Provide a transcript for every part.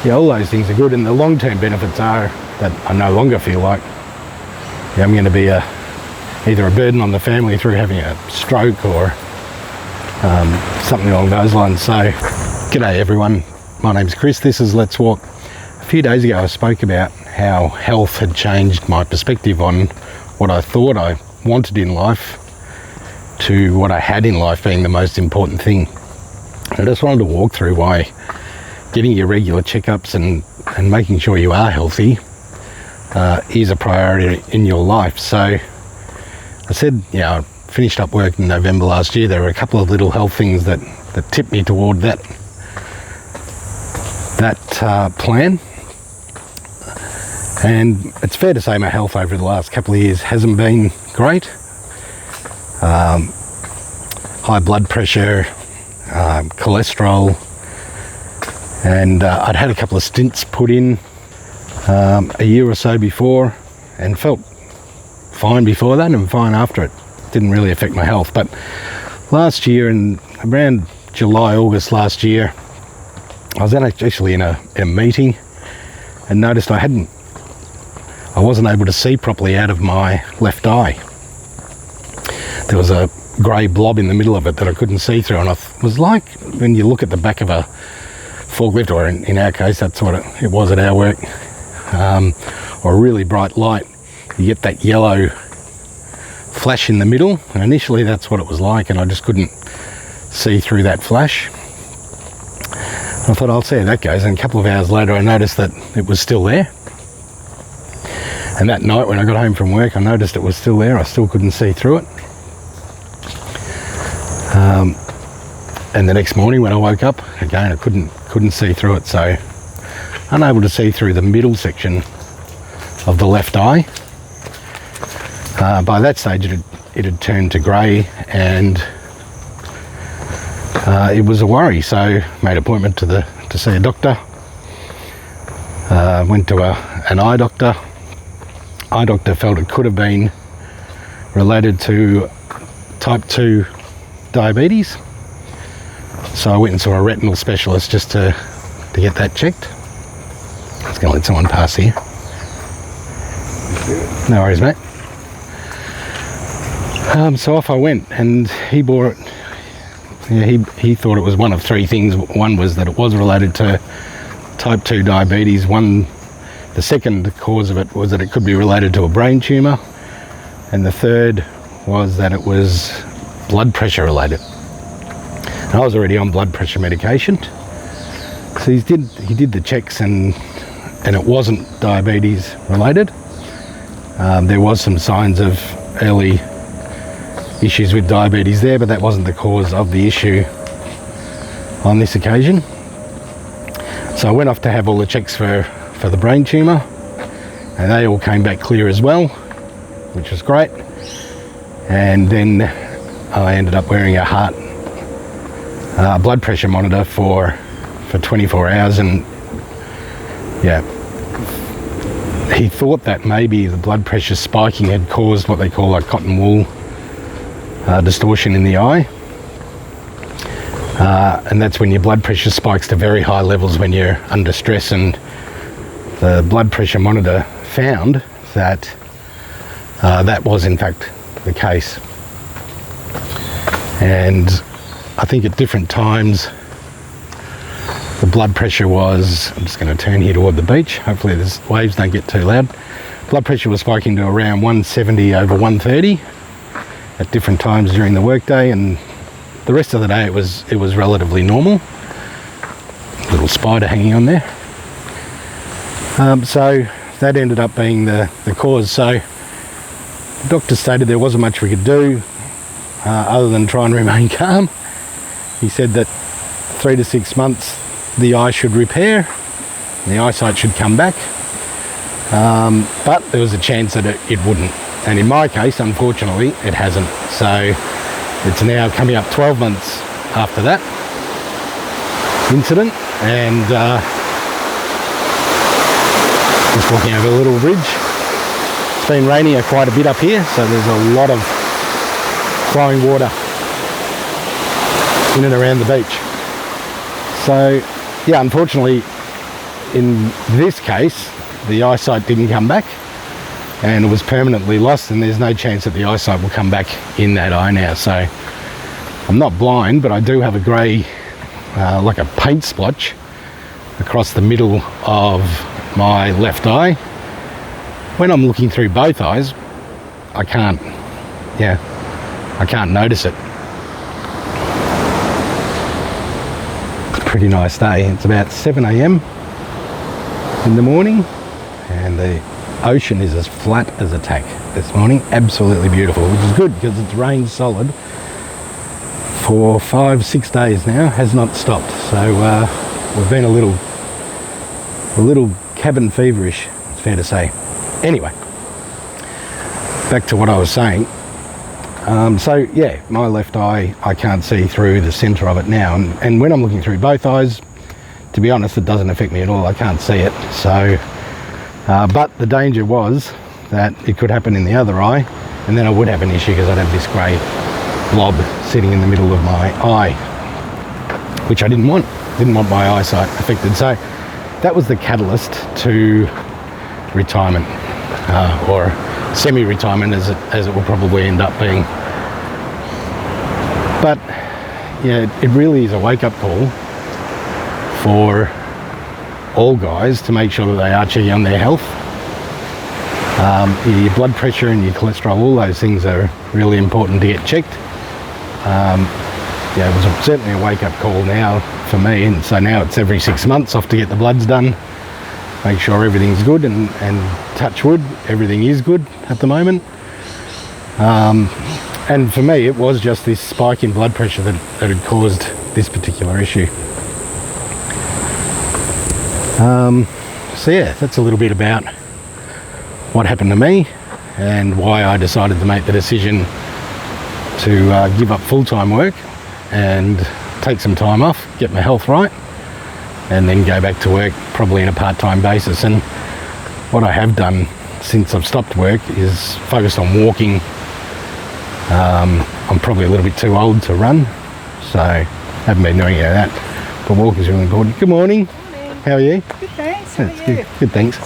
Yeah, all those things are good, and the long-term benefits are that I no longer feel like I'm going to be either a burden on the family through having a stroke or something along those lines. So, g'day everyone, my name's Chris, this is Let's Walk. A few days ago I spoke about how health had changed my perspective on what I thought I wanted in life to what I had in life being the most important thing. I just wanted to walk through why getting your regular checkups and making sure you are healthy is a priority in your life. So I said, I finished up work in November last year. There were a couple of little health things that tipped me toward that plan. And it's fair to say my health over the last couple of years hasn't been great. High blood pressure, cholesterol, and I'd had a couple of stints put in a year or so before and felt fine before that and fine after it. Didn't really affect my health. But last year, in around July, August last year, I was actually in a meeting and noticed I wasn't able to see properly out of my left eye. There was a grey blob in the middle of it that I couldn't see through, and it was like when you look at the back of a forklift, or in our case that's what it was at our work, or a really bright light, you get that yellow flash in the middle, and initially that's what it was like, and I just couldn't see through that flash. I thought, I'll see how that goes, and a couple of hours later I noticed that it was still there. And that night when I got home from work, I noticed it was still there. I still couldn't see through it. And the next morning when I woke up, again I couldn't see through it. So unable to see through the middle section of the left eye. By that stage it had turned to grey, and it was a worry. So made an appointment to see a doctor. Went to an eye doctor. Eye doctor felt it could have been related to type 2 diabetes. So I went and saw a retinal specialist just to get that checked. I was going to let someone pass here. No worries, mate. So off I went, and he bore it. Yeah, he thought it was one of three things. One was that it was related to type 2 diabetes. The second cause of it was that it could be related to a brain tumour, and the third was that it was blood pressure related. And I was already on blood pressure medication, so he did the checks, and it wasn't diabetes related. There was some signs of early issues with diabetes there, but that wasn't the cause of the issue on this occasion. So I went off to have all the checks for the brain tumour, and they all came back clear as well, which was great. And then I ended up wearing a heart blood pressure monitor for 24 hours, and he thought that maybe the blood pressure spiking had caused what they call a cotton wool distortion in the eye, and that's when your blood pressure spikes to very high levels when you're under stress. And the blood pressure monitor found that that was in fact the case. And I think at different times the blood pressure was, I'm just going to turn here toward the beach, hopefully the waves don't get too loud. Blood pressure was spiking to around 170 over 130 at different times during the workday, and the rest of the day it was relatively normal. Little spider hanging on there. So that ended up being the cause. So the doctor stated there wasn't much we could do other than try and remain calm. He said that 3 to 6 months the eye should repair, the eyesight should come back, but there was a chance that it wouldn't. And in my case, unfortunately, it hasn't. So it's now coming up 12 months after that incident, and just walking over a little ridge. It's been raining quite a bit up here, so there's a lot of flowing water in and around the beach. So yeah, unfortunately in this case, the eyesight didn't come back and it was permanently lost, and there's no chance that the eyesight will come back in that eye now. So I'm not blind, but I do have a grey, like a paint splotch across the middle of my left eye. When I'm looking through both eyes, I can't notice it. Pretty nice day. It's about 7 a.m. in the morning and the ocean is as flat as a tack this morning. Absolutely beautiful, which is good because it's rained solid for 5-6 days now, has not stopped. So we've been a little cabin feverish, it's fair to say. Anyway, back to what I was saying. So yeah, my left eye, I can't see through the centre of it now, and when I'm looking through both eyes, to be honest, it doesn't affect me at all. I can't see it. So but the danger was that it could happen in the other eye, and then I would have an issue because I'd have this grey blob sitting in the middle of my eye, which I didn't want my eyesight affected. So that was the catalyst to retirement, or semi-retirement as it will probably end up being. But yeah, it really is a wake-up call for all guys to make sure that they are checking on their health. Your blood pressure and your cholesterol, all those things are really important to get checked. Yeah, it was certainly a wake-up call now for me, and so now it's every 6 months off to get the bloods done, make sure everything's good, and touch wood, everything is good at the moment. And for me, it was just this spike in blood pressure that had caused this particular issue. So yeah, that's a little bit about what happened to me and why I decided to make the decision to give up full-time work and take some time off, get my health right, and then go back to work probably on a part-time basis. And what I have done since I've stopped work is focused on walking. I'm probably a little bit too old to run, so haven't been doing any of that, but walking is really important. Good morning. Morning. How are you? Good, thanks. That's How are you? good, thanks.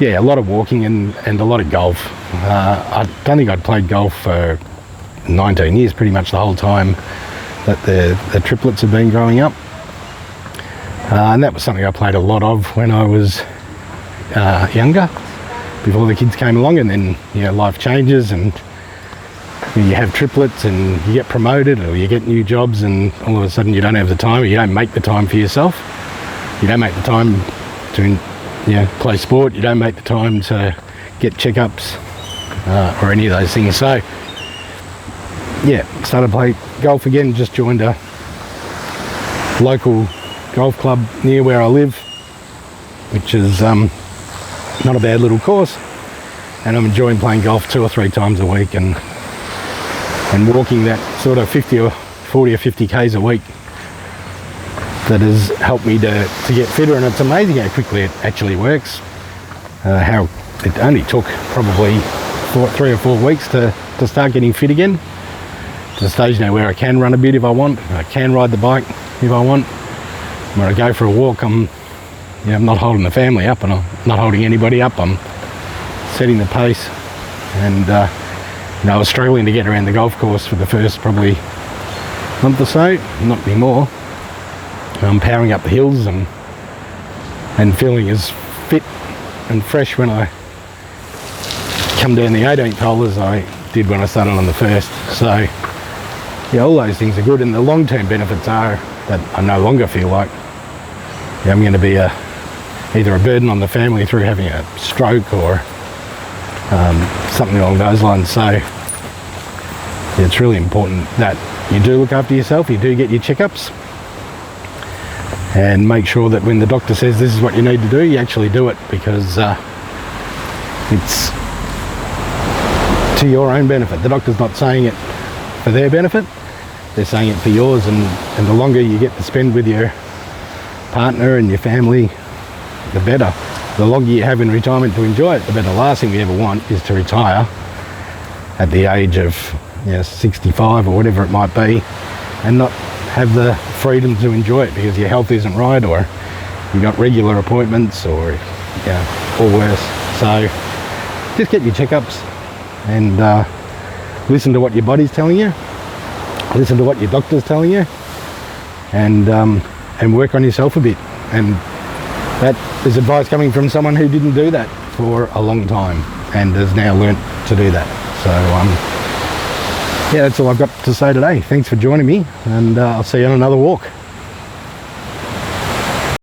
Yeah, a lot of walking and a lot of golf. I don't think I'd played golf for 19 years, pretty much the whole time that the triplets have been growing up. And that was something I played a lot of when I was younger, before the kids came along, and then life changes and you have triplets and you get promoted or you get new jobs, and all of a sudden you don't have the time, or you don't make the time for yourself. You don't make the time to play sport, you don't make the time to get checkups or any of those things. So yeah, started to play golf again, just joined a local golf club near where I live, which is not a bad little course, and I'm enjoying playing golf 2 or 3 times a week and walking that sort of 40 or 50 k's a week. That has helped me to get fitter, and it's amazing how quickly it actually works. How it only took probably 3 or 4 weeks to start getting fit again, to the stage now where I can run a bit if I want, I can ride the bike if I want. When I go for a walk, I'm not holding the family up, and I'm not holding anybody up. I'm setting the pace, and I was struggling to get around the golf course for the first probably month or so, not anymore. I'm powering up the hills and feeling as fit and fresh when I come down the 18th hole as I did when I started on the first. So yeah, all those things are good, and the long-term benefits are that I no longer feel like I'm going to be either a burden on the family through having a stroke or something along those lines. So yeah, it's really important that you do look after yourself, you do get your checkups, and make sure that when the doctor says this is what you need to do, you actually do it, because it's to your own benefit. The doctor's not saying it for their benefit, they're saying it for yours, and the longer you get to spend with your partner and your family, the better. The longer you have in retirement to enjoy it, the better. The last thing we ever want is to retire at the age of 65 or whatever it might be, and not have the freedom to enjoy it because your health isn't right, or you got regular appointments, or or worse. So just get your checkups and listen to what your body's telling you, listen to what your doctor's telling you, and work on yourself a bit. And that is advice coming from someone who didn't do that for a long time and has now learnt to do that. So yeah, that's all I've got to say today. Thanks for joining me, and I'll see you on another walk.